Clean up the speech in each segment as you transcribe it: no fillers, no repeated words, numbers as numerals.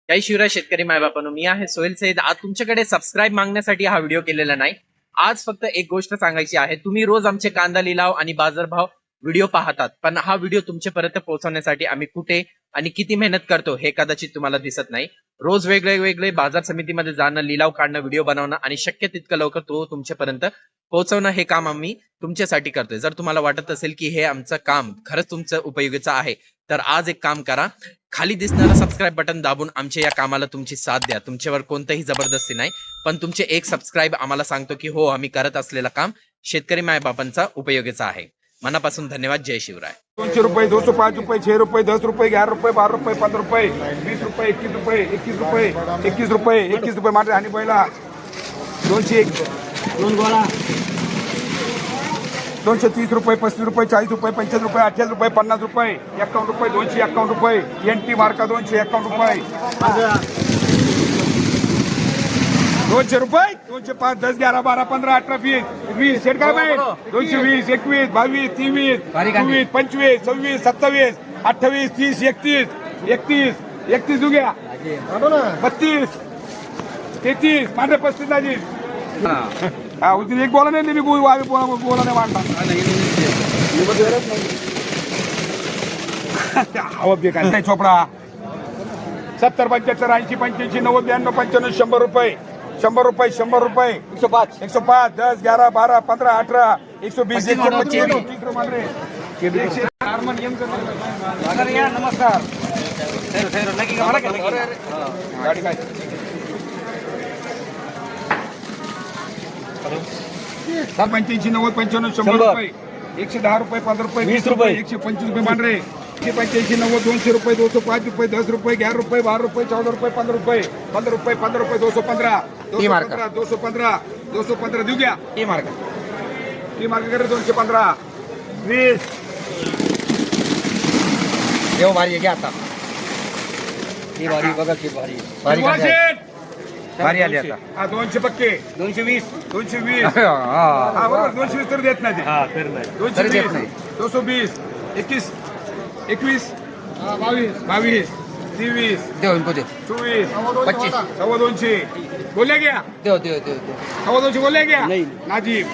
जय शिवराय शेतकरी मायबापांनो, मी आहे सोहेल सईद. आज तुमच्याकडे सबस्क्राईब मागण्यासाठी हा व्हिडिओ केलेला नाही. आज फक्त एक गोष्ट सांगायची आहे. तुम्ही रोज आमचे कांदा लिलाव आणि बाजारभाव व्हिडिओ पाहतात, पण हा व्हिडिओ तुमच्यापर्यंत पोहोचवण्यासाठी आम्ही कुठे आणि किती मेहनत करतो हे कदाचित तुम्हाला दिसत नाही. रोज वेगळे बाजार समितीमध्ये जाणं, लिलाव काढणं, व्हिडिओ बनवणं आणि शक्य तितकं लवकर तो तुमच्यापर्यंत पोहोचवणं हे काम आम्ही तुमच्यासाठी करतोय. जर तुम्हाला वाटत असेल की हे आमचं काम खरंच तुमचं उपयोगीचं आहे, तर आज एक काम करा. खाली दिसणारा सबस्क्राईब बटन दाबून आमच्या या कामाला तुमची साथ द्या. तुमच्यावर कोणतीही जबरदस्ती नाही, पण तुमचे एक सबस्क्राईब आम्हाला सांगतो की हो, आम्ही करत असलेलं काम शेतकरी मायबापांचा उपयोगाचा आहे. मनापासून धन्यवाद. जय शिवराय. 200 रुपये, 205 रुपये, 6 रुपये, 10 रुपये, 11 रुपये, 12 रुपये, 15 रुपये, 20 रुपये, 21 रुपये, 21 रुपये, 21 रुपये, 21 रुपये मात्र आणि पहिला 201 230 रुपये, 35 रुपये, 40 रुपये, 45 रुपये, 48 रुपये, 50 रुपये, 51 रुपये, 251 रुपये, एनटी मार्का 251 रुपये, 200 रुपये, 205, 10, 11, 12, 15, 18, 20, 20, सेट काय बाहेर 220, 21, 22, 23, 24, 25, 26, 27, 28, 30, 31 दुग्या 32, 33, मांडे 35 दाजी. हा उद्या एक बोला नाही, बोला नाही मांडता काय चोपडा 70, 75, 80, 85, 90, 92, 95, 100 रुपये, 100 रुपये, 100 रुपये, 105, 10, 11, 12, 15, 18, 120, 125, 130 नमस्कार. गाडी काय 85, 90, 95, 100 रुपये, 110 रुपये, 15 रुपये, 20 रुपये, 125 रुपये मांडरे, 185, 90, 200 रुपये, 205 रुपये, 10 रुपये, 11 रुपये, 12 रुपये, 14 रुपये, 15 रुपये, 15 रुपये, 15 रुपये, 215, 215 देऊ घ्या. टी मार्क करे 215, 20 देव भारी घ्या आता. ही भारी बघा, की भारी भारी आली आता. हा 200 पक्के 220 220 हा बरोबर 220 तर देत नाही ते. 220 220 21 22 23 देव इनको दे 24 25 सव्वा 200 बोलल्या घ्या. देव सव्वा 200 बोलल्या घ्या. नाजीब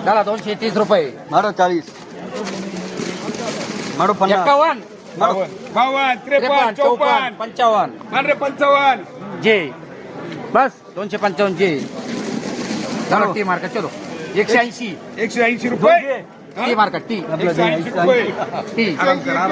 चला 230 रुपये. माडो 40 माडो 50 51 52 53 54 55 मांडरे 55 जे बस 255 जे. चलो टी मार्का चलो 180 180 रुपये टी मार्का टी 180 रुपये टी आराम करा.